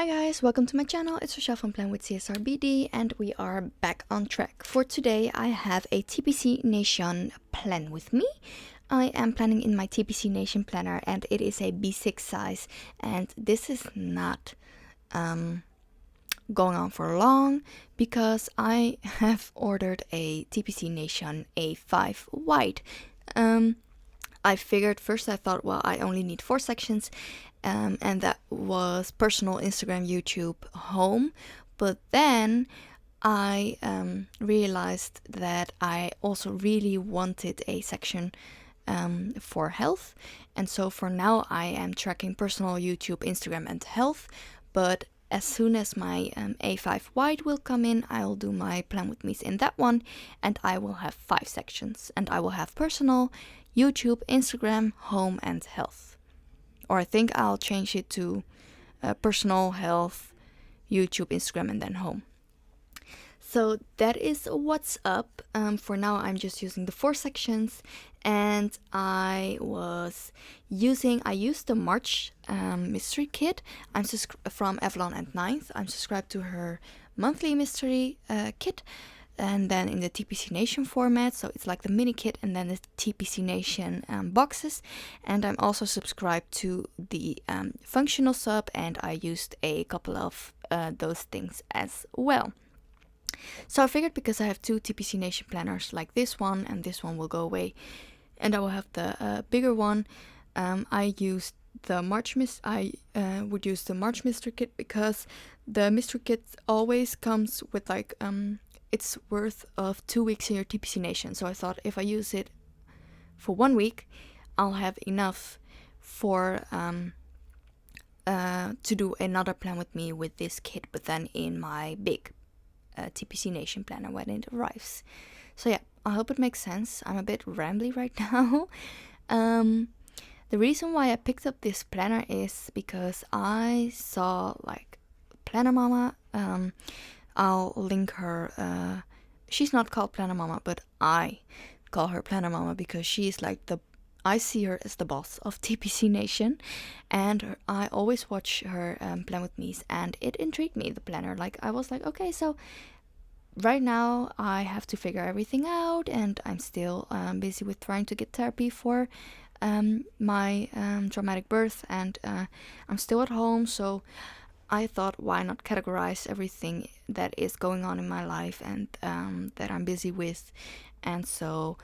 Hi guys, welcome to my channel. It's Rochelle from Plan with CSRBD and we are back on track. For today I have a TPC Nation plan with me. I am planning in my TPC Nation planner and it is a B6 size, and this is not going on for long because I have ordered a TPC Nation A5 wide. I figured first, I thought, well, I only need 4 sections, and that was personal, Instagram, YouTube, home. But then I realized that I also really wanted a section for health. And so for now I am tracking personal, YouTube, Instagram and health. But as soon as my A5 wide will come in, I'll do my plan with me's in that one, and I will have 5 sections. And I will have personal, YouTube, Instagram, home and health. Or I think I'll change it to personal, health, YouTube, Instagram and then home. So that is what's up. For now I'm just using the 4 sections, and I used the March mystery kit. I'm from Avalon and 9th. I'm subscribed to her monthly mystery kit, and then in the TPC Nation format, so it's like the mini kit and then the TPC Nation boxes. And I'm also subscribed to the functional sub, and I used a couple of those things as well. So I figured, because I have 2 TPC Nation planners, like this one and this one will go away, and I will have the bigger one. I used the March would use the March mystery kit, because the mystery kit always comes with like it's worth of 2 weeks in your TPC Nation. So I thought if I use it for 1 week, I'll have enough for to do another plan with me with this kit, but then in my big TPC Nation planner when it arrives. So yeah, I hope it makes sense. I'm a bit rambly right now. The reason why I picked up this planner is because I saw like Planner Mama. I'll link her. She's not called Planner Mama, but I call her Planner Mama because she's like I see her as the boss of TPC Nation, and I always watch her plan with me's, and it intrigued me, the planner. Like, I was like, okay, so right now I have to figure everything out, and I'm still busy with trying to get therapy for my traumatic birth, and I'm still at home, so I thought, why not categorize everything that is going on in my life and that I'm busy with. And so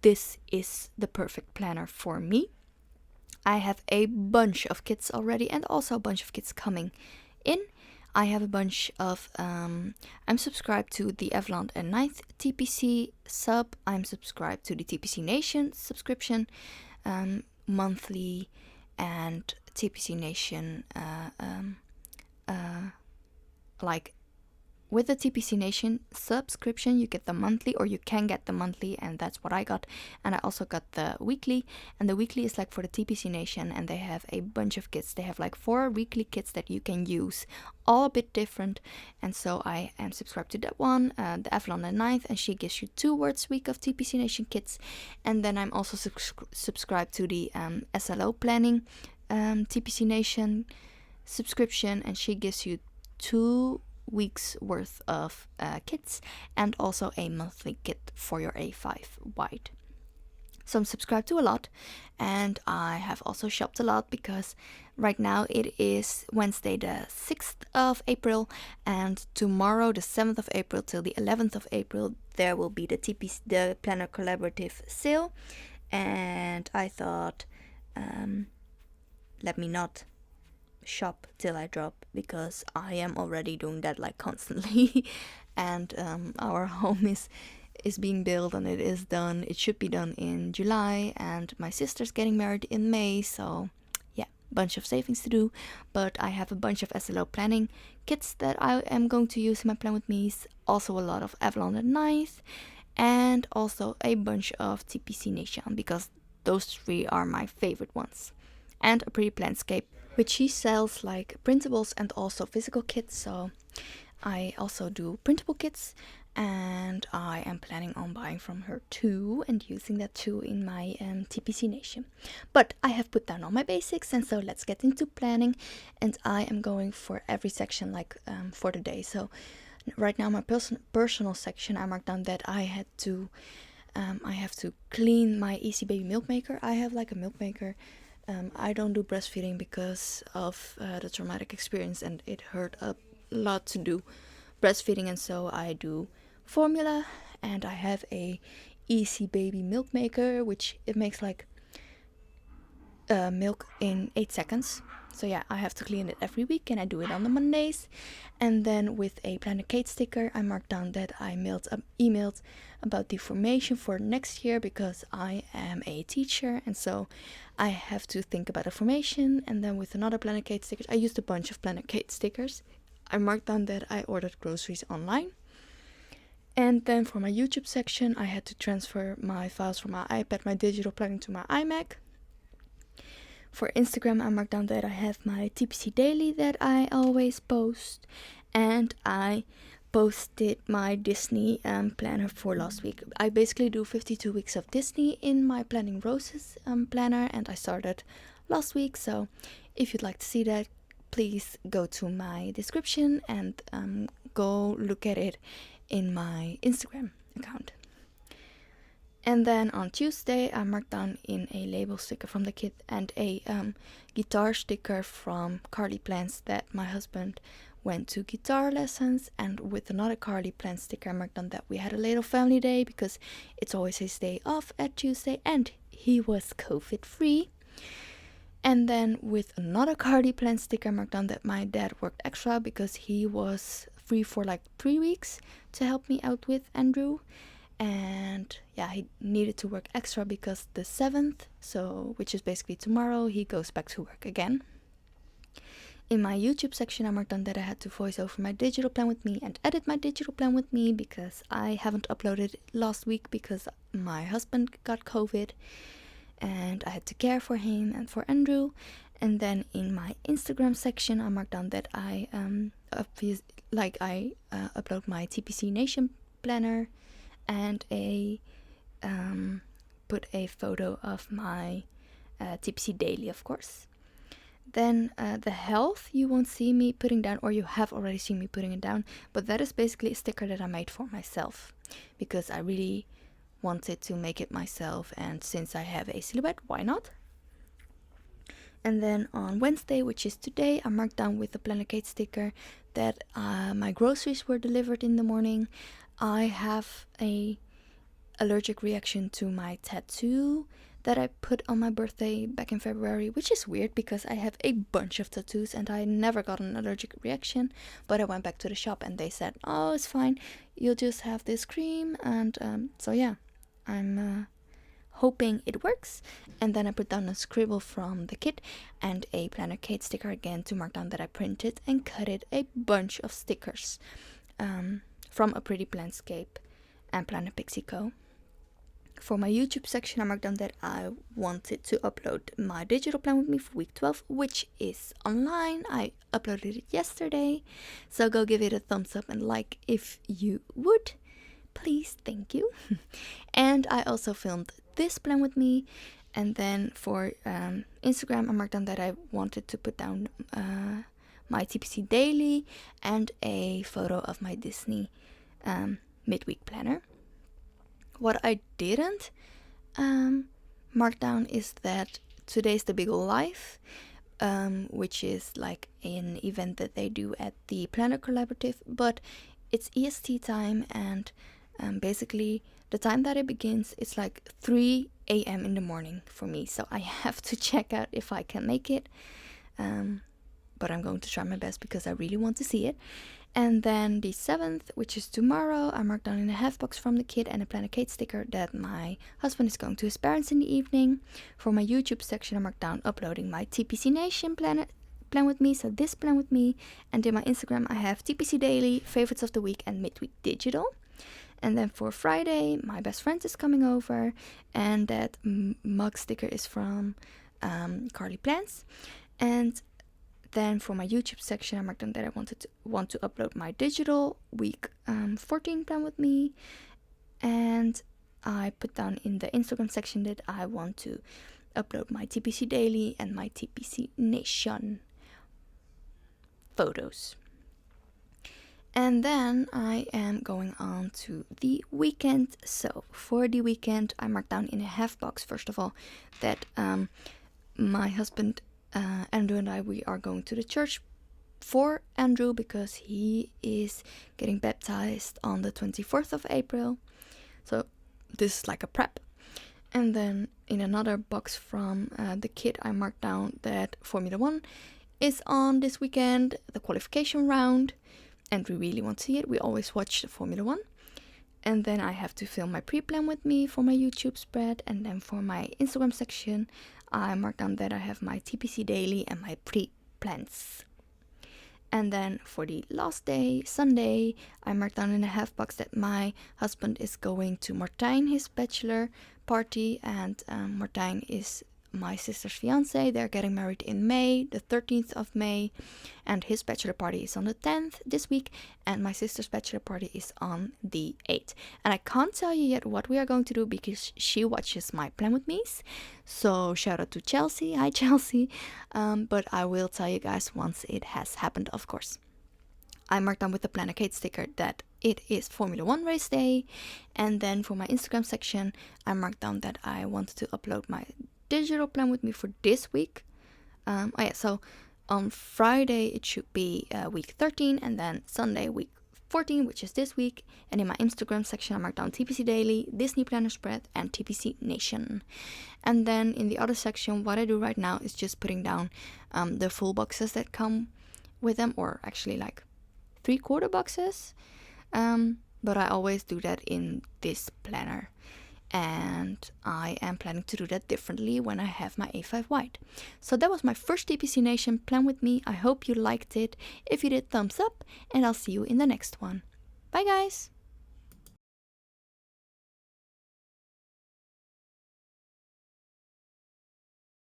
this is the perfect planner for me. I have a bunch of kits already, and also a bunch of kits coming in. I have a bunch of I'm subscribed to the Avalon and 9th TPC sub. I'm subscribed to the TPC Nation subscription monthly, and TPC Nation like with the TPC Nation subscription you get the monthly, or you can get the monthly, and that's what I got. And I also got the weekly, and the weekly is like for the TPC Nation, and they have a bunch of kits. They have like 4 weekly kits that you can use, all a bit different, and so I am subscribed to that one, the Avalon and 9th, and she gives you 2 words a week of TPC Nation kits. And then I'm also subscribed to the SLO planning TPC Nation subscription, and she gives you 2 weeks worth of kits, and also a monthly kit for your A5 wide. So I'm subscribed to a lot, and I have also shopped a lot, because right now it is Wednesday the 6th of April, and tomorrow the 7th of April till the 11th of April there will be the Planner Collaborative sale. And I thought, let me not shop till I drop, because I am already doing that like constantly. And our home is being built, and it is done. It should be done in July, and my sister's getting married in May, so yeah, bunch of savings to do. But I have a bunch of SLO planning kits that I am going to use in my plan with me's, also a lot of Avalon and 9th, and also a bunch of TPC Nation, because those 3 are my favorite ones. And a Pretty Plantscape, which she sells like printables and also physical kits, so I also do printable kits. and I am planning on buying from her too and using that too in my TPC Nation. But I have put down all my basics, and so let's get into planning. And I am going for every section for the day. So right now my personal section, I marked down that I have to clean my Easy Baby milk maker. I have like a milk maker. I don't do breastfeeding because of the traumatic experience, and it hurt a lot to do breastfeeding, and so I do formula, and I have a Easy Baby milk maker, which it makes like milk in 8 seconds. So yeah, I have to clean it every week, and I do it on the Mondays. And then with a Planet Kate sticker, I marked down that I emailed about the formation for next year, because I am a teacher, and so I have to think about a formation. And then with another Planet Kate stickers, I used a bunch of Planet Kate stickers. I marked down that I ordered groceries online. And then for my YouTube section, I had to transfer my files from my iPad, my digital plugin, to my iMac. For Instagram, I marked down that I have my TPC daily that I always post, and I posted my Disney planner for last week. I basically do 52 weeks of Disney in my Planning Roses planner, and I started last week. So if you'd like to see that, please go to my description and go look at it in my Instagram account. And then on Tuesday, I marked down in a label sticker from the kit and a guitar sticker from Carly Plants that my husband went to guitar lessons. And with another Carly Plants sticker, I marked down that we had a little family day, because it's always his day off at Tuesday, and he was COVID free. And then with another Carly Plants sticker, I marked down that my dad worked extra because he was free for like 3 weeks to help me out with Andrew. And yeah, he needed to work extra because the 7th, so which is basically tomorrow, he goes back to work again. In my YouTube section, I marked down that I had to voice over my digital plan with me and edit my digital plan with me, because I haven't uploaded last week because my husband got COVID and I had to care for him and for Andrew. And then in my Instagram section, I marked down that I upload my TPC Nation planner and put a photo of my TPC daily, of course. Then the health, you won't see me putting down, or you have already seen me putting it down, but that is basically a sticker that I made for myself, because I really wanted to make it myself, and since I have a silhouette, why not? And then on Wednesday, which is today, I marked down with the Planet Kate sticker that my groceries were delivered in the morning. I have a allergic reaction to my tattoo that I put on my birthday back in February, which is weird because I have a bunch of tattoos and I never got an allergic reaction. But I went back to the shop and they said, oh, it's fine, you'll just have this cream. And so yeah, I'm hoping it works. And then I put down a scribble from the kit and a Planet Kate sticker again to mark down that I printed and cut it a bunch of stickers from A Pretty Landscape and Planet Pixie Co. For my YouTube section, I marked down that I wanted to upload my digital plan with me for week 12, which is online. I uploaded it yesterday, so go give it a thumbs up and like if you would. Please, thank you. And I also filmed this plan with me. And then for Instagram, I marked down that I wanted to put down my TPC daily and a photo of my Disney midweek planner. What I didn't mark down is that today's the Big Ol' Life, which is like an event that they do at the Planner Collaborative, but it's EST time, and basically the time that it begins, it's like 3 a.m. in the morning for me, so I have to check out if I can make it, but I'm going to try my best because I really want to see it. And then the 7th, which is tomorrow, I marked down in a half box from the kit and a Planet Kate sticker that my husband is going to his parents in the evening. For my YouTube section, I marked down uploading my TPC Nation plan with me, so this plan with me. And in my Instagram, I have TPC Daily, Favorites of the Week, and Midweek Digital. And then for Friday, my best friend is coming over, and that mug sticker is from Carly Plants. And then for my YouTube section, I marked down that I want to upload my digital week 14 plan with me. And I put down in the Instagram section that I want to upload my TPC daily and my TPC Nation photos. And then I am going on to the weekend. So for the weekend, I marked down in a half box, first of all, that my husband Andrew and I, we are going to the church for Andrew because he is getting baptized on the 24th of April. So this is like a prep. And then in another box from the kid, I marked down that Formula 1 is on this weekend, the qualification round, and we really want to see it. We always watch the Formula 1. And then I have to film my pre-plan with me for my YouTube spread. And then for my Instagram section, I marked down that I have my TPC daily and my pre-plans. And then for the last day, Sunday, I marked down in a half box that my husband is going to Martijn, his bachelor party. And Martijn is my sister's fiance. They're getting married in May, the 13th of May. And his bachelor party is on the 10th this week. And my sister's bachelor party is on the 8th. And I can't tell you yet what we are going to do because she watches my Plan With Me's. So shout out to Chelsea. Hi, Chelsea. But I will tell you guys once it has happened, of course. I marked down with the Planet Kate sticker that it is Formula 1 race day. And then for my Instagram section, I marked down that I wanted to upload my digital plan with me for this week. So on Friday it should be week 13, and then Sunday week 14, which is this week. And in my Instagram section I marked down TPC Daily, Disney Planner Spread, and TPC Nation. And then in the other section, what I do right now is just putting down the full boxes that come with them, or actually like 3/4 boxes. But I always do that in this planner. And I am planning to do that differently when I have my A5 wide. So that was my first TPC Nation Plan With Me. I hope you liked it. If you did, thumbs up, and I'll see you in the next one. Bye guys!